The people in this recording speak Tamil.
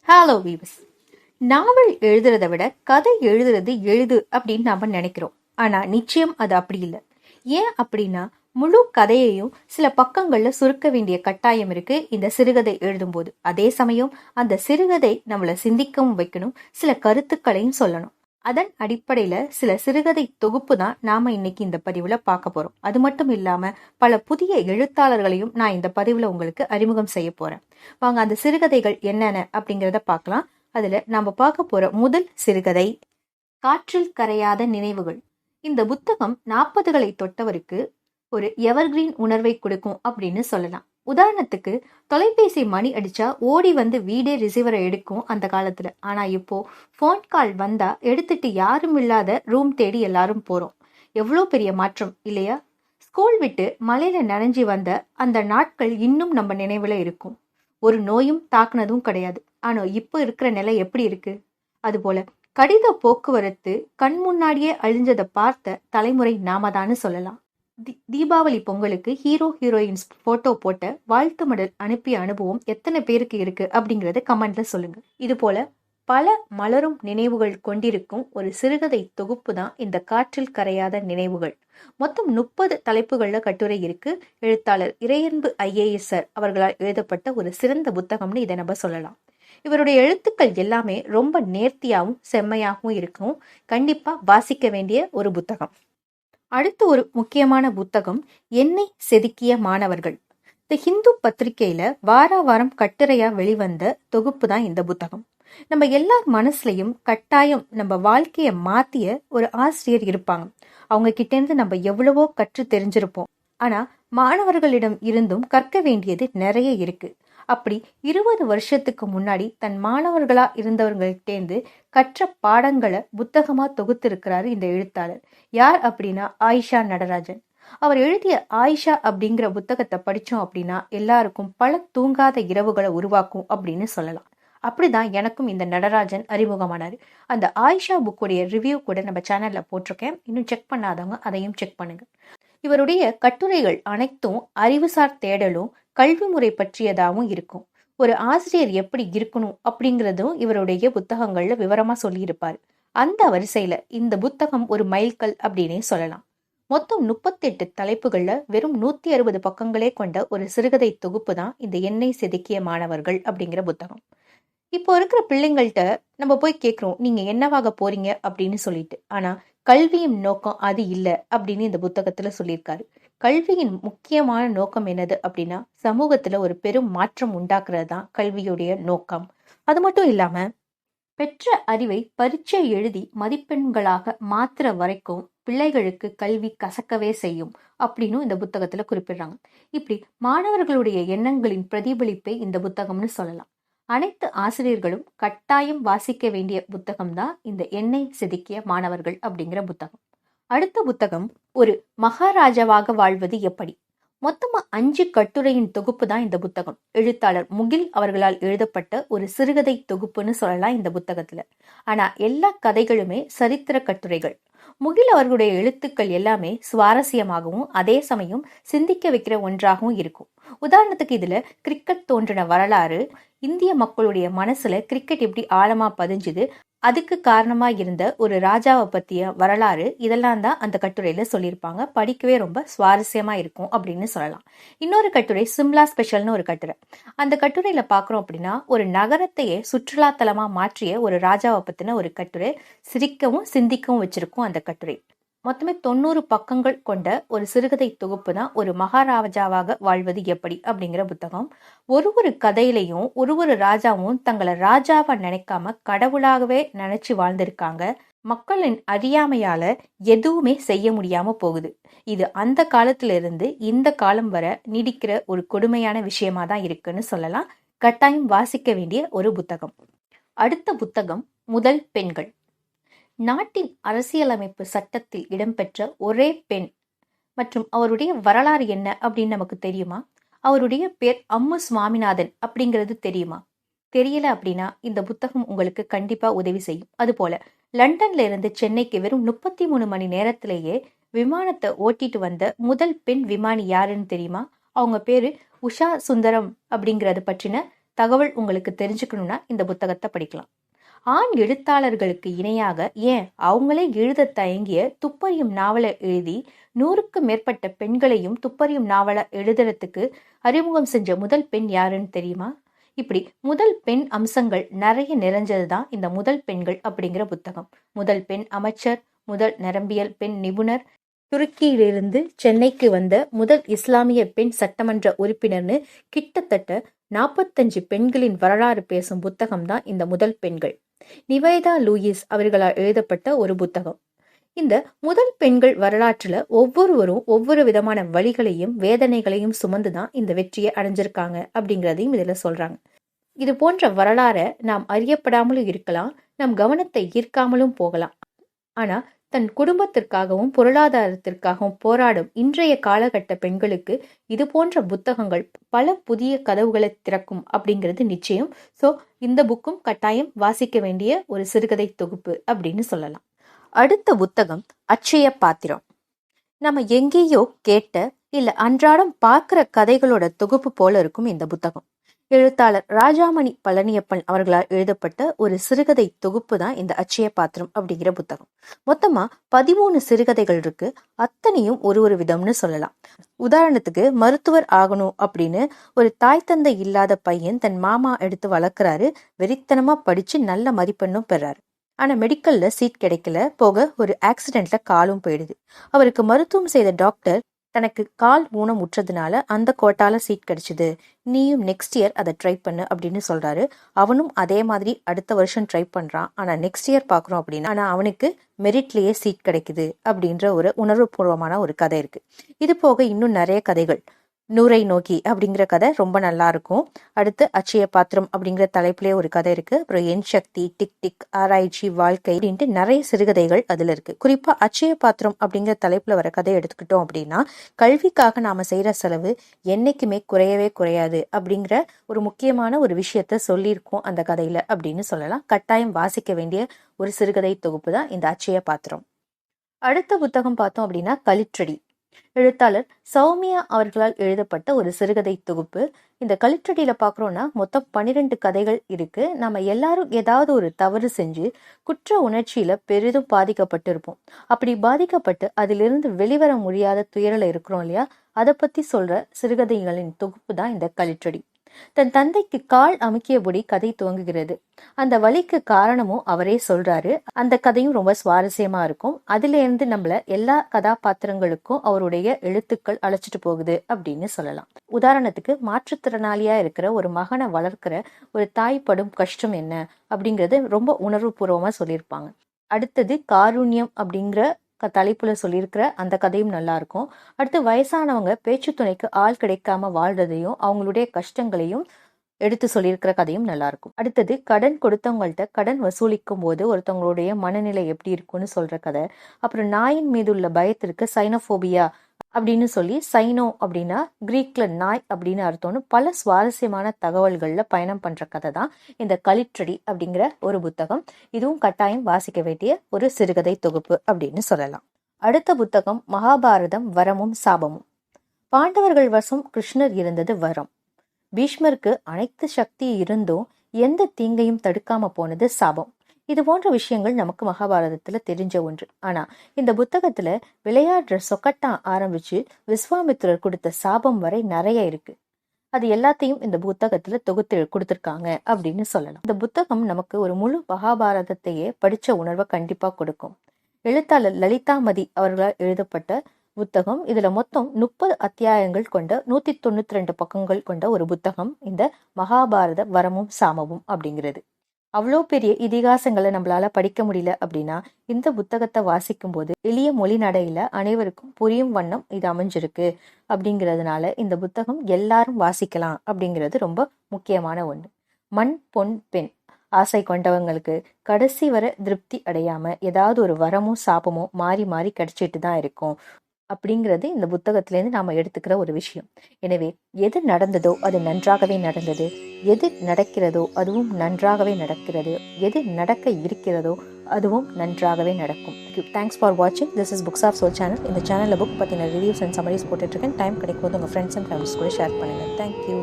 Hello viewers. நாவல் எழுதுறத விட கதை எழுதுறது எழுது அப்படின்னு நாம நினைக்கிறோம். ஆனா நிச்சயம் அது அப்படி இல்லை. ஏன் அப்படின்னா முழு கதையையும் சில பக்கங்கள்ல சுருக்க வேண்டிய கட்டாயம் இருக்கு இந்த சிறுகதை எழுதும்போது. அதே சமயம் அந்த சிறுகதை நம்மளை சிந்திக்கவும் வைக்கணும், சில கருத்துக்களையும் சொல்லணும். அதன் அடிப்படையில சில சிறுகதை தொகுப்பு தான் நாம இன்னைக்கு இந்த பதிவுல பார்க்க போறோம். அது மட்டும் இல்லாம பல புதிய எழுத்தாளர்களையும் நான் இந்த பதிவுல உங்களுக்கு அறிமுகம் செய்ய போறேன். வாங்க அந்த சிறுகதைகள் என்னென்ன அப்படிங்கிறத பார்க்கலாம். அதுல நாம பார்க்க போற முதல் சிறுகதை காற்றில் கரையாத நினைவுகள். இந்த புத்தகம் 40களை தொட்டவருக்கு ஒரு எவர்கிரீன் உணர்வை கொடுக்கும் அப்படின்னு சொல்லலாம். உதாரணத்துக்கு தொலைபேசி மணி அடிச்சா ஓடி வந்து வீடே ரிசீவரை எடுக்கும் அந்த காலத்துல. ஆனா இப்போ போன் கால் வந்தா எடுத்துட்டு யாரும் இல்லாத ரூம் தேடி எல்லாரும் போறோம். எவ்வளோ பெரிய மாற்றம் இல்லையா? ஸ்கூல் விட்டு மலையில நனைஞ்சி வந்த அந்த நாட்கள் இன்னும் நம்ம நினைவுல இருக்கும். ஒரு நோயும் தாக்குனதும் கிடையாது. ஆனா இப்போ இருக்கிற நிலை எப்படி இருக்கு? அதுபோல கடித போக்குவரத்து கண் முன்னாடியே அழிஞ்சதை பார்த்த தலைமுறை நாம தான்னு சொல்லலாம். தீபாவளி பொங்கலுக்கு ஹீரோ ஹீரோயின்ஸ் போட்டோ போட்ட வாழ்த்து மடல் அனுப்பிய அனுபவம் எத்தனை பேருக்கு இருக்கு அப்படிங்கறத கமெண்ட்ல சொல்லுங்க. இது போல பல மலரும் நினைவுகள் கொண்டிருக்கும் ஒரு சிறுகதை தொகுப்பு தான் இந்த காற்றில் கரையாத நினைவுகள். மொத்தம் 30 தலைப்புகள்ல கட்டுரை இருக்கு. எழுத்தாளர் இறையன்பு IAS அவர்களால் எழுதப்பட்ட ஒரு சிறந்த புத்தகம்னு இதை நம்ம சொல்லலாம். இவருடைய எழுத்துக்கள் எல்லாமே ரொம்ப நேர்த்தியாகவும் செம்மையாகவும் இருக்கும். கண்டிப்பா வாசிக்க வேண்டிய ஒரு புத்தகம். அடுத்து ஒரு முக்கியமான புத்தகம் என்னை செதுக்கிய மாணவர்கள். தி ஹிந்து பத்திரிகையில வாரம் கட்டுரையா வெளிவந்த தொகுப்பு தான் இந்த புத்தகம். நம்ம எல்லார் மனசுலையும் கட்டாயம் நம்ம வாழ்க்கைய மாத்திய ஒரு ஆசிரியர் இருப்பாங்க. அவங்க கிட்ட இருந்து நம்ம எவ்வளவோ கற்று தெரிஞ்சிருப்போம். ஆனா மாணவர்களிடம் இருந்தும் கற்க வேண்டியது நிறைய இருக்கு. அப்படி 20 வருஷத்துக்கு முன்னாடி தன் மாணவர்களா இருந்தவர்கள்டேந்து கற்ற பாடங்களை புத்தகமா தொகுத்திருக்கிறாரு இந்த எழுத்தாளர். யார் அப்படின்னா ஆயிஷா நடராஜன். அவர் எழுதிய ஆயிஷா அப்படிங்கிற புத்தகத்தை படிச்சோம் அப்படின்னா எல்லாருக்கும் பல தூங்காத இரவுகளை உருவாக்கும் அப்படின்னு சொல்லலாம். அப்படிதான் எனக்கும் இந்த நடராஜன் அறிமுகமானாரு. அந்த ஆயிஷா புக்குடைய ரிவ்யூ கூட நம்ம சேனல்ல போட்டிருக்கேன். இன்னும் செக் பண்ணாதவங்க அதையும் செக் பண்ணுங்க. இவருடைய கட்டுரைகள் அனைத்தும் அறிவுசார் தேடலும் கல்வி முறை பற்றியதாகவும் இருக்கும். ஒரு ஆசிரியர் எப்படி இருக்கணும் அப்படிங்கிறதும் இவருடைய புத்தகங்கள்ல விவரமா சொல்லியிருப்பார். அந்த வரிசையில இந்த புத்தகம் ஒரு மைல்கல் அப்படின்னே சொல்லலாம். மொத்தம் 38 தலைப்புகள்ல வெறும் 160 பக்கங்களே கொண்ட ஒரு சிறுகதை தொகுப்பு தான் இந்த என்னை செதுக்கிய மாணவர்கள் அப்படிங்கிற புத்தகம். இப்போ இருக்கிற பிள்ளைங்கள்ட்ட நம்ம போய் கேட்கிறோம், நீங்க என்னவாக போறீங்க அப்படின்னு சொல்லிட்டு. ஆனா கல்வியின் நோக்கம் அது இல்லை அப்படின்னு இந்த புத்தகத்துல சொல்லியிருக்காரு. கல்வியின் முக்கியமான நோக்கம் என்னது அப்படின்னா சமூகத்துல ஒரு பெரும் மாற்றம் உண்டாக்குறது தான் கல்வியுடைய நோக்கம். அது மட்டும் இல்லாம பெற்ற அறிவை பரீட்சை எழுதி மதிப்பெண்களாக மாத்துற வரைக்கும் பிள்ளைகளுக்கு கல்வி கசக்கவே செய்யும் அப்படின்னு இந்த புத்தகத்துல குறிப்பிடுறாங்க. இப்படி மாணவர்களுடைய எண்ணங்களின் பிரதிபலிப்பை இந்த புத்தகம்னு சொல்லலாம். அனைத்து ஆசிரியர்களும் கட்டாயம் வாசிக்க வேண்டிய புத்தகம் தான் இந்த என்னை செதுக்கிய மாணவர்கள் அப்படிங்கிற புத்தகம். அடுத்த புத்தகம் ஒரு மகாராஜாவாக வாழ்வது எப்படி. மொத்தமா 5 கட்டுரையின் தொகுப்பு தான் இந்த புத்தகம். எழுத்தாளர் முகில் அவர்களால் எழுதப்பட்ட ஒரு சிறுகதை தொகுப்புன்னு சொல்லலாம் இந்த புத்தகத்துல. ஆனா எல்லா கதைகளுமே சரித்திர கட்டுரைகள். முகில் அவர்களுடைய எழுத்துக்கள் எல்லாமே சுவாரஸ்யமாகவும் அதே சமயம் சிந்திக்க வைக்கிற ஒன்றாகவும் இருக்கும். உதாரணத்துக்கு இதுல கிரிக்கெட் தோன்றின வரலாறு, இந்திய மக்களுடைய மனசுல கிரிக்கெட் எப்படி ஆழமா பதிஞ்சுது, அதுக்கு காரணமா இருந்த ஒரு ராஜாவை பத்திய வரலாறு, இதெல்லாம் தான் அந்த கட்டுரையில சொல்லியிருப்பாங்க. படிக்கவே ரொம்ப சுவாரஸ்யமா இருக்கும் அப்படின்னு சொல்லலாம். இன்னொரு கட்டுரை சிம்லா ஸ்பெஷல்னு ஒரு கட்டுரை. அந்த கட்டுரையில பாக்குறோம் அப்படின்னா ஒரு நகரத்தையே சுற்றுலா தலமா மாற்றிய ஒரு ராஜாவை பத்தின ஒரு கட்டுரை. சிரிக்கவும் சிந்திக்கவும் வச்சிருக்கும் அந்த கட்டுரை. மொத்தமே 90 பக்கங்கள் கொண்ட ஒரு சிறுகதை தொகுப்பு தான் ஒரு மகாராஜாவாக வாழ்வது எப்படி அப்படிங்கிற புத்தகம். ஒரு கதையிலையும் ஒரு ராஜாவும் தங்களை ராஜாவா நினைக்காம கடவுளாகவே நினைச்சு வாழ்ந்திருக்காங்க. மக்களின் அறியாமையால எதுவுமே செய்ய முடியாம போகுது. இது அந்த காலத்துல இருந்து இந்த காலம் வரை நீடிக்கிற ஒரு கொடுமையான விஷயமா தான் இருக்குன்னு சொல்லலாம். கட்டாயம் வாசிக்க வேண்டிய ஒரு புத்தகம். அடுத்த புத்தகம் முதல் பெண்கள். நாட்டின் அரசியலமைப்பு சட்டத்தில் இடம்பெற்ற ஒரே பெண் மற்றும் அவருடைய வரலாறு என்ன அப்படின்னு நமக்கு தெரியுமா? அவருடைய பேர் அம்மு சுவாமிநாதன் அப்படிங்கிறது தெரியுமா? தெரியல அப்படின்னா இந்த புத்தகம் உங்களுக்கு கண்டிப்பா உதவி செய்யும். அது போல லண்டன்ல இருந்து சென்னைக்கு வெறும் 33 மணி நேரத்திலேயே விமானத்தை ஓட்டிட்டு வந்த முதல் பெண் விமானி யாருன்னு தெரியுமா? அவங்க பேரு உஷா சுந்தரம் அப்படிங்கறது பற்றின தகவல் உங்களுக்கு தெரிஞ்சுக்கணும்னா இந்த புத்தகத்தை படிக்கலாம். ஆண் எழுத்தாளர்களுக்கு இணையாக ஏன் அவங்களே எழுத தயங்கிய துப்பறியும் நாவலை எழுதி 100க்கும் மேற்பட்ட பெண்களையும் துப்பறியும் நாவலை எழுதுறதுக்கு அறிமுகம் செஞ்ச முதல் பெண் யாருன்னு தெரியுமா? இப்படி முதல் பெண் அம்சங்கள் நிறைய நிறைஞ்சதுதான் இந்த முதல் பெண்கள் அப்படிங்கிற புத்தகம். முதல் பெண் அமைச்சர், முதல் நரம்பியல் பெண் நிபுணர், துருக்கியிலிருந்து சென்னைக்கு வந்த முதல் இஸ்லாமிய பெண் சட்டமன்ற உறுப்பினர்னு கிட்டத்தட்ட 45 பெண்களின் வரலாறு பேசும் புத்தகம் தான் இந்த முதல் பெண்கள். நிவேதா லூயிஸ் அவர்களால் எழுதப்பட்ட ஒரு புத்தகம். இந்த முதல் பெண்கள் வரலாற்றுல ஒவ்வொருவரும் ஒவ்வொரு விதமான வழிகளையும் வேதனைகளையும் சுமந்துதான் இந்த வெற்றியை அடைஞ்சிருக்காங்க அப்படிங்கிறதையும் இதுல சொல்றாங்க. இது போன்ற வரலாறை நாம் அறியப்படாமலும் இருக்கலாம், நம் கவனத்தை ஈர்க்காமலும் போகலாம். ஆனா தன் குடும்பத்திற்காகவும் பொருளாதாரத்திற்காகவும் போராடும் இன்றைய காலகட்ட பெண்களுக்கு இது போன்ற புத்தகங்கள் பல புதிய கதவுகளை திறக்கும் அப்படிங்கிறது நிச்சயம். ஸோ இந்த புக்கும் கட்டாயம் வாசிக்க வேண்டிய ஒரு சிறுகதை தொகுப்பு அப்படின்னு சொல்லலாம். அடுத்த புத்தகம் அட்சய பாத்திரம். நம்ம எங்கேயோ கேட்ட இல்ல அன்றாடம் பார்க்கிற கதைகளோட தொகுப்பு போல இருக்கும் இந்த புத்தகம். எழுத்தாளர் ராஜாமணி பழனியப்பன் அவர்களால் எழுதப்பட்ட ஒரு சிறுகதை தொகுப்பு தான் இந்த அட்சய பாத்திரம் அப்படிங்கிற புத்தகம். மொத்தமா 13 சிறுகதைகள் இருக்கு. அத்தனையும் ஒரு விதம்னு சொல்லலாம். உதாரணத்துக்கு, மருத்துவர் ஆகணும் அப்படின்னு ஒரு தாய் தந்தை இல்லாத பையன் தன் மாமா எடுத்து வளர்க்குறாரு. வெறித்தனமா படிச்சு நல்ல மதிப்பெண்ணும் பெறாரு. ஆனா மெடிக்கல்ல சீட் கிடைக்கல. போக ஒரு ஆக்சிடென்ட்ல காலும் போயிடுது. அவருக்கு மருத்துவம் செய்த டாக்டர் தனக்கு கால் ஊனம் உற்றதுனால அந்த கோட்டால சீட் கிடைச்சது, நீயும் நெக்ஸ்ட் இயர் அதை ட்ரை பண்ணு அப்படின்னு சொல்றாரு. அவனும் அதே மாதிரி அடுத்த வருஷம் ட்ரை பண்றான். ஆனா நெக்ஸ்ட் இயர் பாக்குறோம் அப்படின்னா ஆனா அவனுக்கு மெரிட்லயே சீட் கிடைக்குது அப்படின்ற ஒரு உணர்வுபூர்வமான ஒரு கதை இருக்கு. இது போக இன்னும் நிறைய கதைகள். நூரை நோக்கி அப்படிங்கிற கதை ரொம்ப நல்லா இருக்கும். அடுத்து அட்சய பாத்திரம் அப்படிங்கிற தலைப்பிலே ஒரு கதை இருக்கு. அப்புறம் என் சக்தி, டிக் டிக், ஆராய்ச்சி, வாழ்க்கை அப்படின்ட்டு நிறைய சிறுகதைகள் அதுல இருக்கு. குறிப்பா அட்சய பாத்திரம் அப்படிங்கிற தலைப்புல வர கதை எடுத்துக்கிட்டோம் அப்படின்னா, கல்விக்காக நாம செய்யற செலவு என்னைக்குமே குறையவே குறையாது அப்படிங்கிற ஒரு முக்கியமான ஒரு விஷயத்த சொல்லியிருக்கோம் அந்த கதையில அப்படின்னு சொல்லலாம். கட்டாயம் வாசிக்க வேண்டிய ஒரு சிறுகதை தொகுப்பு தான் இந்த அட்சய பாத்திரம். அடுத்த புத்தகம் பார்த்தோம் அப்படின்னா களிற்றடி. எழுத்தாளர் சௌமியா அவர்களால் எழுதப்பட்ட ஒரு சிறுகதை தொகுப்பு. இந்த களிற்றடியில பாக்குறோம்னா மொத்தம் 12 கதைகள் இருக்கு. நம்ம எல்லாரும் ஏதாவது ஒரு தவறு செஞ்சு குற்ற உணர்ச்சியில பெரிதும் பாதிக்கப்பட்டு இருப்போம். அப்படி பாதிக்கப்பட்டு அதிலிருந்து வெளிவர முடியாத துயரில் இருக்கிறோம் இல்லையா, அதை பத்தி சொல்ற சிறுகதைகளின் தொகுப்பு தான் இந்த களிற்றடி. தன் தந்தைக்கு கால் அமுக்கியபடி கதை துவங்குகிறது. அந்த வலிக்கு காரணமும் அவரே சொல்றாரு. அந்த கதையும் ரொம்ப சுவாரஸ்யமா இருக்கும். அதுல இருந்து நம்மள எல்லா கதாபாத்திரங்களுக்கும் அவருடைய எழுத்துக்கள் அழைச்சிட்டு போகுது அப்படின்னு சொல்லலாம். உதாரணத்துக்கு, மாற்றுத்திறனாளியா இருக்கிற ஒரு மகனை வளர்க்கிற ஒரு தாய் படும் கஷ்டம் என்ன அப்படிங்கறது ரொம்ப உணர்வு பூர்வமா சொல்லியிருப்பாங்க. அடுத்தது காருண்யம் அப்படிங்கிற தலைப்புல சொல்லியிருக்கிற அந்த கதையும் நல்லா இருக்கும். அடுத்து வயசானவங்க பேச்சு துணைக்கு ஆள் கிடைக்காம வாழ்றதையும் அவங்களுடைய கஷ்டங்களையும் எடுத்து சொல்லியிருக்கிற கதையும் நல்லா இருக்கும். அடுத்தது கடன் கொடுத்தவங்கள்ட்ட கடன் வசூலிக்கும் போது ஒருத்தவங்களுடைய மனநிலை எப்படி இருக்கும்னு சொல்ற கதை. அப்புறம் நாயின் மீது உள்ள பயத்திற்கு சைனோபோபியா அப்படின்னு சொல்லி, சைனோ அப்படின்னா கிரீக்ல நாய் அப்படின்னு அர்த்தம்னு பல சுவாரஸ்யமான தகவல்கள்ல பயணம் பண்ற கதை தான் இந்த களிற்றடி அப்படிங்கிற ஒரு புத்தகம். இதுவும் கட்டாயம் வாசிக்க வேண்டிய ஒரு சிறுகதை தொகுப்பு அப்படின்னு சொல்லலாம். அடுத்த புத்தகம் மகாபாரதம் வரமும் சாபமும். பாண்டவர்கள் வசம் கிருஷ்ணர் இருந்தது வரம். பீஷ்மருக்கு அனைத்து சக்தி இருந்தும் எந்த தீங்கையும் தடுக்காம போனது சாபம். இது போன்ற விஷயங்கள் நமக்கு மகாபாரதத்துல தெரிஞ்ச ஒன்று. ஆனா இந்த புத்தகத்துல விளையாடுற சொக்கட்டா ஆரம்பிச்சு விஸ்வாமித்திரர் கொடுத்த சாபம் வரை நிறைய இருக்கு. அது எல்லாத்தையும் இந்த புத்தகத்துல தொகுத்து கொடுத்திருக்காங்க அப்படின்னு சொல்லலாம். இந்த புத்தகம் நமக்கு ஒரு முழு மகாபாரதத்தையே படிச்ச உணர்வை கண்டிப்பா கொடுக்கும். எழுத்தாளர் லலிதாமதி அவர்களால் எழுதப்பட்ட புத்தகம். இதுல மொத்தம் 30 அத்தியாயங்கள் கொண்ட 192 பக்கங்கள் கொண்ட ஒரு புத்தகம் இந்த மகாபாரத வரமும் சாமமும் அப்படிங்கிறது. அவ்வளோ பெரிய இதிகாசங்களை நம்மளால படிக்க முடியல அப்படின்னா இந்த புத்தகத்தை வாசிக்கும் போது எளிய மொழி நடையில அனைவருக்கும் புரியும் வண்ணம் இது அமைஞ்சிருக்கு. அப்படிங்கிறதுனால இந்த புத்தகம் எல்லாரும் வாசிக்கலாம் அப்படிங்கிறது ரொம்ப முக்கியமான ஒன்று. மண் பொன் பெண் ஆசை கொண்டவங்களுக்கு கடைசி வர திருப்தி அடையாம ஏதாவது ஒரு வரமோ சாபமோ மாறி மாறி கிடைச்சிட்டு தான் இருக்கும் அப்படிங்கிறது இந்த புத்தகத்திலேருந்து நாம எடுத்துக்கிற ஒரு விஷயம். எனவே எது நடந்ததோ அது நன்றாகவே நடந்தது, எது நடக்கிறதோ அதுவும் நன்றாகவே நடக்கிறது, எது நடக்க இருக்கிறதோ அதுவும் நன்றாகவே நடக்கும். தேங்க்ஸ் ஃபார் வாட்சிங். This is Books of Soul channel. இந்த சேனலில் புக் பற்றின ரிவ்யூஸ் அண்ட் சமரிஸ் போட்டுட்ருக்கேன். டைம் கிடைக்கும் போது உங்கள் ஃப்ரெண்ட்ஸ் அண்ட் ஃபேமிலிஸ் கூட ஷேர் பண்ணுங்கள். தேங்க்யூ.